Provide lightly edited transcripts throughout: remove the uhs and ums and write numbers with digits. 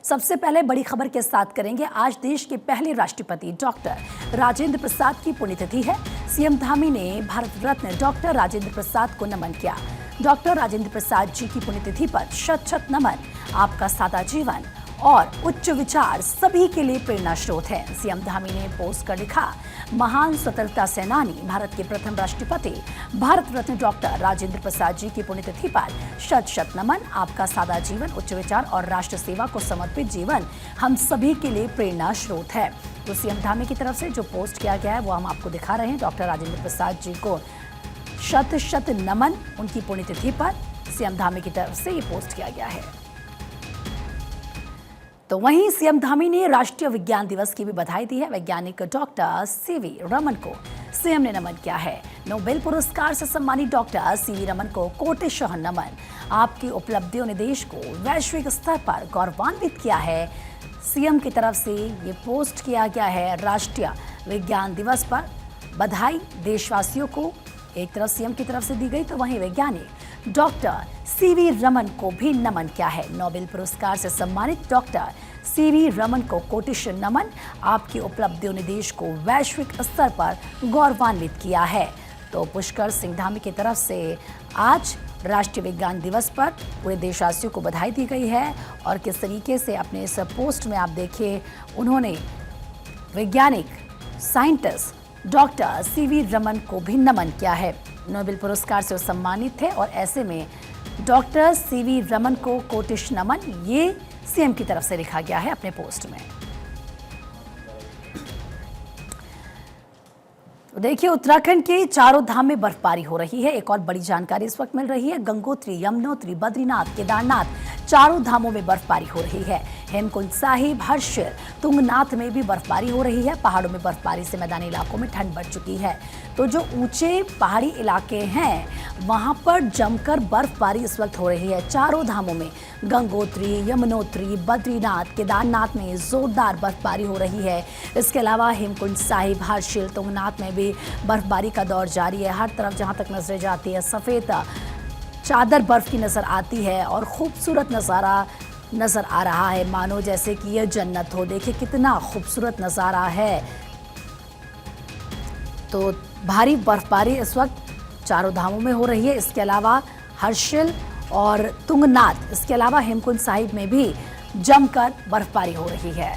सबसे पहले बड़ी खबर के साथ करेंगे। आज देश के पहले राष्ट्रपति डॉक्टर राजेंद्र प्रसाद की पुण्यतिथि है। सीएम धामी ने भारत रत्न डॉक्टर राजेंद्र प्रसाद को नमन किया। डॉक्टर राजेंद्र प्रसाद जी की पुण्यतिथि पर शत शत नमन। आपका सादा जीवन और उच्च विचार सभी के लिए प्रेरणा स्रोत है। सीएम धामी ने पोस्ट कर लिखा, महान स्वतंत्रता सेनानी भारत के प्रथम राष्ट्रपति भारत रत्न डॉक्टर राजेंद्र प्रसाद जी की पुण्यतिथि पर शत शत नमन। आपका सादा जीवन, उच्च विचार और राष्ट्र सेवा को समर्पित जीवन हम सभी के लिए प्रेरणा स्रोत है। तो सीएम धामी की तरफ से जो पोस्ट किया गया है वो हम आपको दिखा रहे हैं। डॉक्टर राजेंद्र प्रसाद जी को शत शत नमन। उनकी पुण्यतिथि पर सीएम धामी की तरफ से ये पोस्ट किया गया है। तो वहीं सीएम धामी ने राष्ट्रीय विज्ञान दिवस की भी बधाई दी है। वैज्ञानिक डॉक्टर सीवी रमन को सीएम ने नमन किया है। नोबेल पुरस्कार से सम्मानित डॉक्टर सीवी रमन को कोटिशः नमन। आपकी उपलब्धियों ने देश को वैश्विक स्तर पर गौरवान्वित किया है। सीएम की तरफ से ये पोस्ट किया गया है। राष्ट्रीय विज्ञान दिवस पर बधाई देशवासियों को एक तरफ सीएम की तरफ से दी गई, तो वहीं वैज्ञानिक डॉक्टर सीवी रमन को भी नमन किया है। नोबेल पुरस्कार से सम्मानित डॉक्टर सीवी रमन को कोटिशः नमन। आपकी उपलब्धियों ने देश को वैश्विक स्तर पर गौरवान्वित किया है। तो पुष्कर सिंह धामी की तरफ से आज राष्ट्रीय विज्ञान दिवस पर पूरे देशवासियों को बधाई दी गई है। और किस तरीके से अपने इस पोस्ट में आप देखिए, उन्होंने वैज्ञानिक साइंटिस्ट डॉक्टर सीवी रमन को भी नमन किया है। नोबेल पुरस्कार से सम्मानित थे और ऐसे में डॉक्टर सीवी रमन को कोटिशः नमन, ये सीएम की तरफ से लिखा गया है अपने पोस्ट में। देखिए, उत्तराखंड के चारों धाम में बर्फबारी हो रही है। एक और बड़ी जानकारी इस वक्त मिल रही है। गंगोत्री, यमुनोत्री, बद्रीनाथ, केदारनाथ, चारों धामों में बर्फबारी हो रही है। हेमकुंड साहिब, हर्षिल, तुंगनाथ में भी बर्फबारी हो रही है। पहाड़ों में बर्फबारी से मैदानी इलाकों में ठंड बढ़ चुकी है। तो जो ऊंचे पहाड़ी इलाके हैं वहां पर जमकर बर्फबारी इस वक्त हो रही है। चारों धामों में गंगोत्री, यमुनोत्री, बद्रीनाथ, केदारनाथ में जोरदार बर्फबारी हो रही है। इसके अलावा हेमकुंड साहिब, हर्षिल, तुंगनाथ में भी बर्फबारी का दौर जारी है। हर तरफ जहां तक नजरें जाती है सफेद चादर बर्फ की नजर आती है और खूबसूरत नज़ारा नजर आ रहा है, मानो जैसे कि यह जन्नत हो। देखिए कितना खूबसूरत नज़ारा है। तो भारी बर्फबारी इस वक्त चारों धामों में हो रही है। इसके अलावा हर्षिल और तुंगनाथ, इसके अलावा हेमकुंड साहिब में भी जमकर बर्फबारी हो रही है।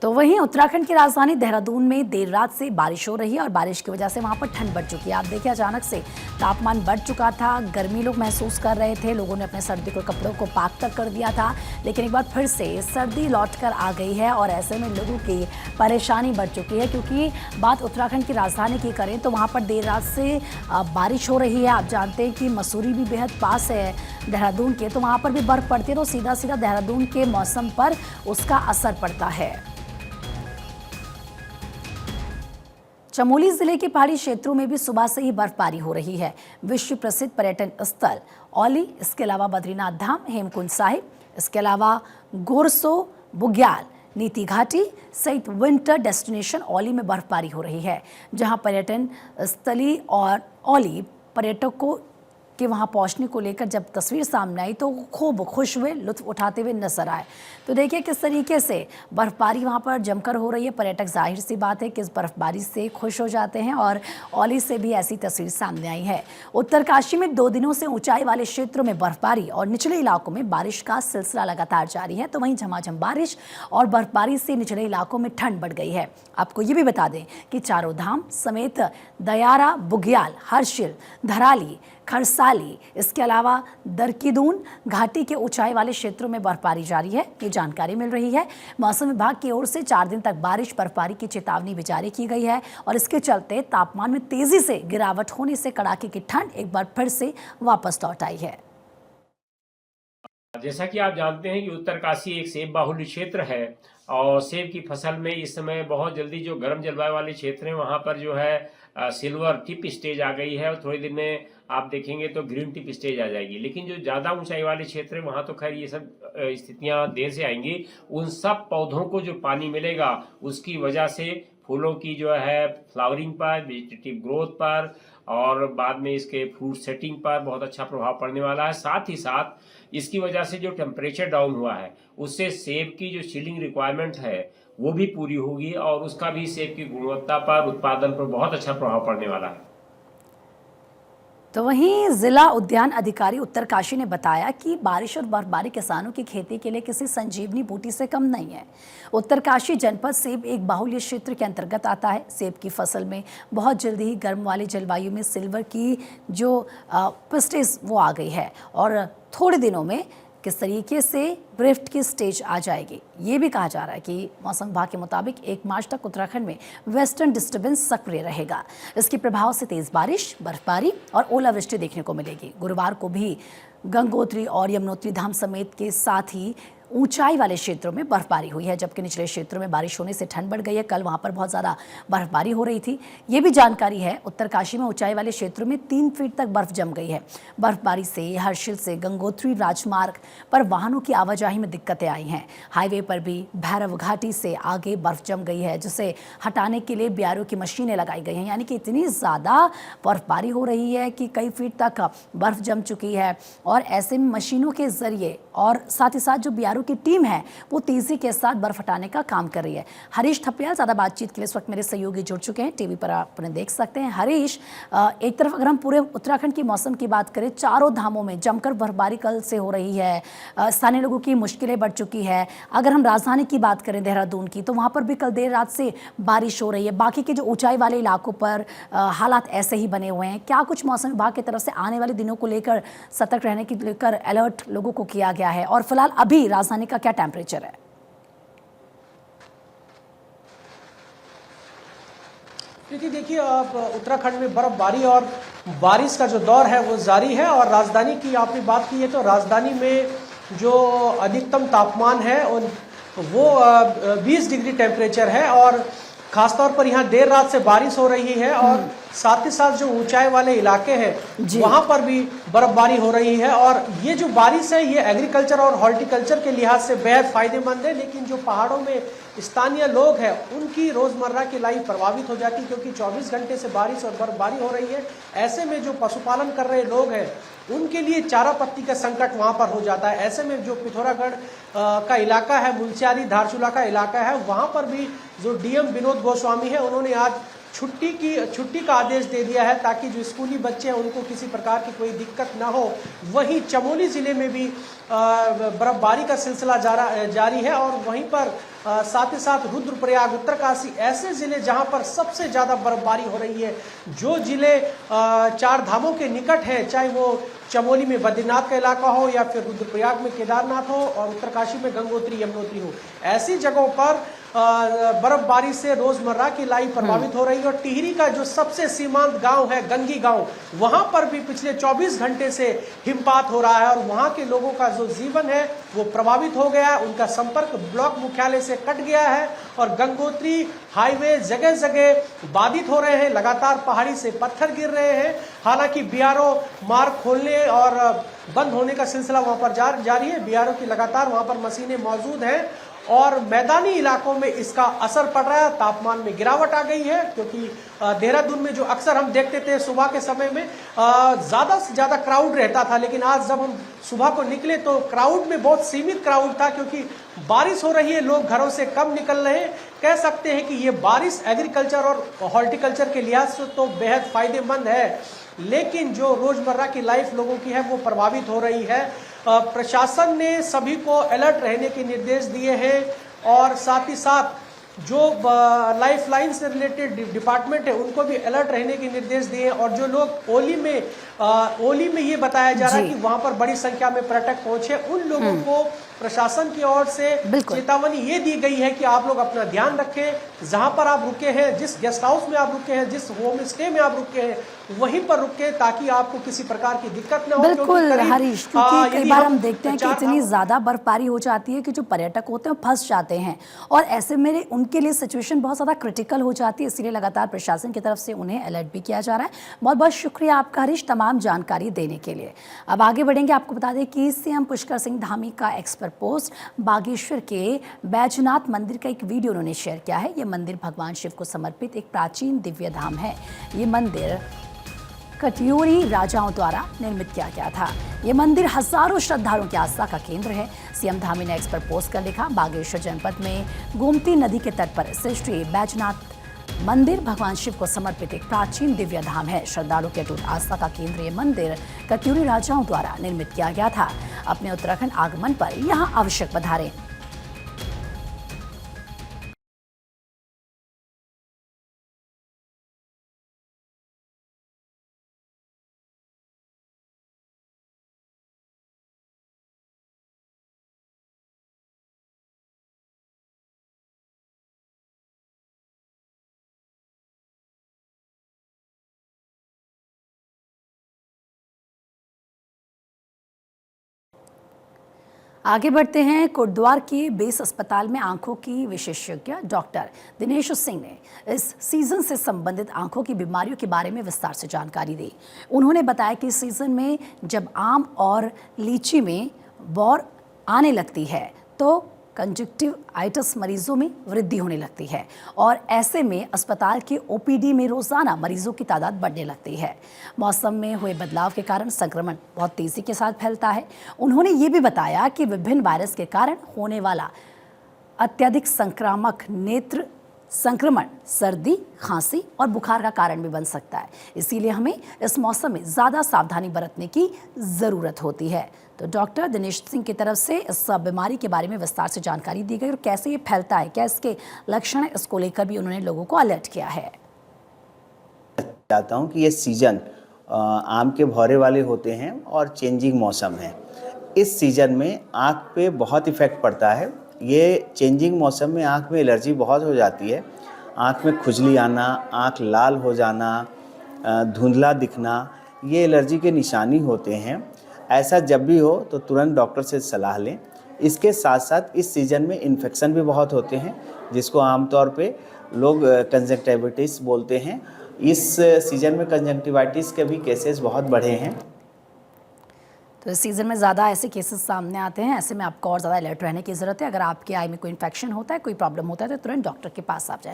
तो वहीं उत्तराखंड की राजधानी देहरादून में देर रात से बारिश हो रही है और बारिश की वजह से वहां पर ठंड बढ़ चुकी है। आप देखिए, अचानक से तापमान बढ़ चुका था, गर्मी लोग महसूस कर रहे थे। लोगों ने अपने सर्दी के कपड़ों को पाक तक कर दिया था, लेकिन एक बार फिर से सर्दी लौटकर आ गई है और ऐसे में लोगों की परेशानी बढ़ चुकी है। क्योंकि बात उत्तराखंड की राजधानी की करें तो वहाँ पर देर रात से बारिश हो रही है। आप जानते हैं कि मसूरी भी बेहद पास है देहरादून के, तो वहाँ पर भी बर्फ़ पड़ती है तो सीधा सीधा देहरादून के मौसम पर उसका असर पड़ता है। चमोली जिले के पहाड़ी क्षेत्रों में भी सुबह से ही बर्फबारी हो रही है। विश्व प्रसिद्ध पर्यटन स्थल औली, इसके अलावा बद्रीनाथ धाम, हेमकुंड साहिब, इसके अलावा गोरसो, बुग्याल, नीति घाटी सहित विंटर डेस्टिनेशन औली में बर्फबारी हो रही है। जहां पर्यटन स्थली और औली पर्यटकों कि वहाँ पहुँचने को लेकर जब तस्वीर सामने आई तो खूब खुश हुए, लुत्फ उठाते हुए नजर आए। तो देखिए किस तरीके से बर्फबारी वहाँ पर जमकर हो रही है। पर्यटक जाहिर सी बात है कि इस बर्फबारी से खुश हो जाते हैं और औली से भी ऐसी तस्वीर सामने आई है। उत्तरकाशी में 2 दिनों से ऊंचाई वाले क्षेत्रों में बर्फबारी और निचले इलाकों में बारिश का सिलसिला लगातार जारी है। तो वहीं झमाझम बारिश और बर्फबारी से निचले इलाकों में ठंड बढ़ गई है। आपको ये भी बता दें कि चारों धाम समेत दयारा, बुग्याल, हर्षिल, धराली, खरसाली, इसके अलावा दरकीदून घाटी के ऊंचाई वाले क्षेत्रों में बर्फबारी जारी है, ये जानकारी मिल रही है। मौसम विभाग की ओर से 4 दिन तक बारिश बर्फबारी की चेतावनी भी जारी की गई है और इसके चलते तापमान में तेजी से गिरावट होने से कड़ाके की ठंड एक बार फिर से वापस लौट आई है। जैसा कि आप जानते हैं कि उत्तरकाशी एक सेब बाहुल्य क्षेत्र है और सेब की फसल में इस समय बहुत जल्दी जो गर्म जलवायु वाले क्षेत्र हैं वहां पर जो है सिल्वर टिप स्टेज आ गई है और थोड़ी दिन में आप देखेंगे तो ग्रीन टिप स्टेज आ जाएगी। लेकिन जो ज़्यादा ऊंचाई वाले क्षेत्र है वहाँ तो खैर ये सब स्थितियाँ देर से आएंगी। उन सब पौधों को जो पानी मिलेगा उसकी वजह से फूलों की जो है फ्लावरिंग पर, वेजिटेटिव ग्रोथ पर और बाद में इसके फ्रूट सेटिंग पर बहुत अच्छा प्रभाव पड़ने वाला है। साथ ही साथ इसकी वजह से जो टेम्परेचर डाउन हुआ है उससे सेब की जो चिलिंग रिक्वायरमेंट है वो भी पूरी होगी और उसका भी सेब की गुणवत्ता पर, उत्पादन पर बहुत अच्छा प्रभाव पड़ने वाला है। तो वहीं जिला उद्यान अधिकारी उत्तरकाशी ने बताया कि बारिश और बर्फबारी किसानों की खेती के लिए किसी संजीवनी बूटी से कम नहीं है। उत्तरकाशी जनपद सेब एक बाहुल्य क्षेत्र के अंतर्गत आता है। सेब की फसल में बहुत जल्दी ही गर्म वाली जलवायु में सिल्वर की जो पिस्टिस वो आ गई है और थोड़े दिनों में किस तरीके से ड्रिफ्ट की स्टेज आ जाएगी। ये भी कहा जा रहा है कि मौसम विभाग के मुताबिक 1 मार्च तक उत्तराखंड में वेस्टर्न डिस्टर्बेंस सक्रिय रहेगा। इसके प्रभाव से तेज बारिश, बर्फबारी और ओलावृष्टि देखने को मिलेगी। गुरुवार को भी गंगोत्री और यमुनोत्री धाम समेत के साथ ही ऊंचाई वाले क्षेत्रों में बर्फबारी हुई है, जबकि निचले क्षेत्रों में बारिश होने से ठंड बढ़ गई है। कल वहां पर बहुत ज़्यादा बर्फबारी हो रही थी। ये भी जानकारी है उत्तरकाशी में ऊंचाई वाले क्षेत्रों में 3 फीट तक बर्फ जम गई है। बर्फबारी से हर्षिल से गंगोत्री राजमार्ग पर वाहनों की आवाजाही में दिक्कतें आई हैं। हाईवे पर भी भैरव घाटी से आगे बर्फ जम गई है, जिसे हटाने के लिए बीआरओ की मशीनें लगाई गई हैं। यानी कि इतनी ज़्यादा बर्फबारी हो रही है कि कई फीट तक बर्फ जम चुकी है और ऐसे मशीनों के जरिए और साथ ही साथ जो बीआरओ की टीम है वो तेजी के साथ बर्फ हटाने का काम कर रही है। हरीश थपियाल ज्यादा बातचीत के लिए इस वक्त मेरे सहयोगी जुड़ चुके हैं, टीवी पर आप उन्हें देख सकते हैं। हरीश, एक तरफ अगर हम पूरे उत्तराखंड की मौसम की बात करें, चारों धामों में जमकर बर्फबारी कल से हो रही है। स्थानीय लोगों की मुश्किलें बढ़ चुकी है। अगर हम राजधानी की बात करें देहरादून की, तो वहां पर भी कल देर रात से बारिश हो रही है। बाकी के जो ऊंचाई वाले इलाकों पर हालात ऐसे ही बने हुए हैं। क्या कुछ मौसम विभाग की तरफ से आने वाले दिनों को लेकर सतर्क रहने की लेकर अलर्ट लोगों को किया गया है और फिलहाल अभी राजधानी का क्या टेम्परेचर है? क्योंकि देखिए अब उत्तराखंड में बर्फबारी और बारिश का जो दौर है वो जारी है और राजधानी की आपने बात की है तो राजधानी में जो अधिकतम तापमान है वो 20 डिग्री टेम्परेचर है और खासतौर पर यहाँ देर रात से बारिश हो रही है और साथ ही साथ जो ऊंचाई वाले इलाके हैं वहां पर भी बर्फबारी हो रही है और ये जो बारिश है ये एग्रीकल्चर और हॉर्टिकल्चर के लिहाज से बेहद फायदेमंद है, लेकिन जो पहाड़ों में स्थानीय लोग हैं उनकी रोजमर्रा की लाइफ प्रभावित हो जाती है क्योंकि 24 घंटे से बारिश और बर्फबारी हो रही है। ऐसे में जो पशुपालन कर रहे लोग हैं उनके लिए चारा पत्ती का संकट वहां पर हो जाता है। ऐसे में जो पिथौरागढ़ का इलाका है, मुलस्यारी धारचूला का इलाका है, वहां पर भी जो डीएम विनोद गोस्वामी है उन्होंने आज छुट्टी का आदेश दे दिया है ताकि जो स्कूली बच्चे हैं उनको किसी प्रकार की कोई दिक्कत ना हो। वहीं चमोली जिले में भी बर्फबारी का सिलसिला जारी है और वहीं पर साथ ही साथ रुद्रप्रयाग, उत्तरकाशी ऐसे जिले जहां पर सबसे ज़्यादा बर्फबारी हो रही है। जो जिले 4 धामों के निकट हैं, चाहे वो चमोली में बद्रीनाथ का इलाका हो या फिर रुद्रप्रयाग में केदारनाथ हो और उत्तरकाशी में गंगोत्री यमुनोत्री हो, ऐसी जगहों पर बर्फबारी से रोजमर्रा की लाइफ प्रभावित हो रही है। और टिहरी का जो सबसे सीमांत गांव है गंगी गांव, वहां पर भी पिछले 24 घंटे से हिमपात हो रहा है और वहां के लोगों का जो जीवन है वो प्रभावित हो गया है। उनका संपर्क ब्लॉक मुख्यालय से कट गया है और गंगोत्री हाईवे जगह जगह बाधित हो रहे हैं। लगातार पहाड़ी से पत्थर गिर रहे हैं। हालांकि बीआरओ मार्ग खोलने और बंद होने का सिलसिला वहां पर जारी है। बीआरओ की लगातार वहां पर मशीनें मौजूद हैं और मैदानी इलाकों में इसका असर पड़ रहा है। तापमान में गिरावट आ गई है क्योंकि देहरादून में जो अक्सर हम देखते थे सुबह के समय में ज़्यादा से ज़्यादा क्राउड रहता था, लेकिन आज जब हम सुबह को निकले तो क्राउड में बहुत सीमित क्राउड था क्योंकि बारिश हो रही है, लोग घरों से कम निकल रहे हैं। कह सकते हैं कि ये बारिश एग्रीकल्चर और हॉर्टिकल्चर के लिहाज से तो बेहद फायदेमंद है, लेकिन जो रोजमर्रा की लाइफ लोगों की है वो प्रभावित हो रही है। प्रशासन ने सभी को अलर्ट रहने के निर्देश दिए हैं और साथ ही साथ जो लाइफ लाइन से रिलेटेड डिपार्टमेंट है उनको भी अलर्ट रहने के निर्देश दिए हैं। और जो लोग ओली में ये बताया जा रहा है कि वहां पर बड़ी संख्या में पर्यटक पहुंचे, उन लोगों को प्रशासन की ओर से चेतावनी ये दी गई है कि आप लोग अपना ध्यान रखें। जहां पर आप रुके हैं, जिस गेस्ट हाउस में आप रुके हैं, जिस होम स्टे में आप रुके हैं, वहीं पर रुके ताकि आपको किसी प्रकार की दिक्कत न हो। बिल्कुल हरीश, क्योंकि कई बार हम देखते हैं कि इतनी ज्यादा बर्फबारी हो जाती है कि जो पर्यटक होते हैं फंस जाते हैं और ऐसे में उनके लिए सिचुएशन बहुत ज्यादा क्रिटिकल हो जाती है। इसलिए लगातार प्रशासन की तरफ से उन्हें अलर्ट भी किया जा रहा है। बहुत बहुत शुक्रिया आपका हरीश। तमाम तमाम जानकारी देने के लिए। अब आगे बढ़ेंगे। आपको बता दें कि सीएम पुष्कर सिंह धामी का एक्स पर पोस्ट बागेश्वर के बैजनाथ मंदिर का एक वीडियो उन्होंने शेयर किया है। ये मंदिर भगवान शिव को समर्पित एक प्राचीन दिव्य धाम है। ये मंदिर कटयूरी राजाओं द्वारा निर्मित किया गया था। ये मंदिर हजारों श्रद्धालुओं की आस्था का केंद्र है। सीएम धामी ने एक्स पर पोस्ट कर लिखा, बागेश्वर जनपद में गोमती नदी के तट पर स्थित श्री बैजनाथ मंदिर भगवान शिव को समर्पित एक प्राचीन दिव्य धाम है। श्रद्धालुओं की अटूट आस्था का केंद्र ये मंदिर कटयूरी राजाओं द्वारा निर्मित किया गया था। अपने उत्तराखंड आगमन पर यहाँ आवश्यक पधारें। आगे बढ़ते हैं। कोटद्वार के बेस अस्पताल में आंखों की विशेषज्ञ डॉक्टर दिनेश सिंह ने इस सीजन से संबंधित आंखों की बीमारियों के बारे में विस्तार से जानकारी दी। उन्होंने बताया कि इस सीजन में जब आम और लीची में बौर आने लगती है तो कंजक्टिवाइटिस मरीजों में वृद्धि होने लगती है और ऐसे में अस्पताल के ओपीडी में रोजाना मरीजों की तादाद बढ़ने लगती है। मौसम में हुए बदलाव के कारण संक्रमण बहुत तेजी के साथ फैलता है। उन्होंने ये भी बताया कि विभिन्न वायरस के कारण होने वाला अत्यधिक संक्रामक नेत्र संक्रमण सर्दी, खांसी और बुखार का कारण भी बन सकता है। इसीलिए हमें इस मौसम में ज़्यादा सावधानी बरतने की ज़रूरत होती है। तो डॉक्टर दिनेश सिंह की तरफ से इस बीमारी के बारे में विस्तार से जानकारी दी गई और कैसे ये फैलता है, क्या इसके लक्षण है, इसको लेकर भी उन्होंने लोगों को अलर्ट किया है। चाहता हूँ कि ये सीज़न आम के भौरे वाले होते हैं और चेंजिंग मौसम है। इस सीज़न में आँख पे बहुत इफ़ेक्ट पड़ता है। ये चेंजिंग मौसम में आँख में एलर्जी बहुत हो जाती है। आँख में खुजली आना, आँख लाल हो जाना, धुंधला दिखना, ये एलर्जी के निशानी होते हैं। ऐसा जब भी हो तो तुरंत डॉक्टर से सलाह लें। इसके साथ साथ इस सीज़न में इन्फेक्शन भी बहुत होते हैं, जिसको आमतौर पे लोग कंजक्टिवाइटिस बोलते हैं। इस सीज़न में कंजक्टिवाइटिस के भी केसेस बहुत बढ़े हैं। तो इस सीज़न में ज़्यादा ऐसे केसेस सामने आते हैं। ऐसे में आपको और ज़्यादा अलर्ट रहने की ज़रूरत है। अगर आपके आई में कोई इन्फेक्शन होता है, कोई प्रॉब्लम होता है तो तुरंत डॉक्टर के पास आप जाएं।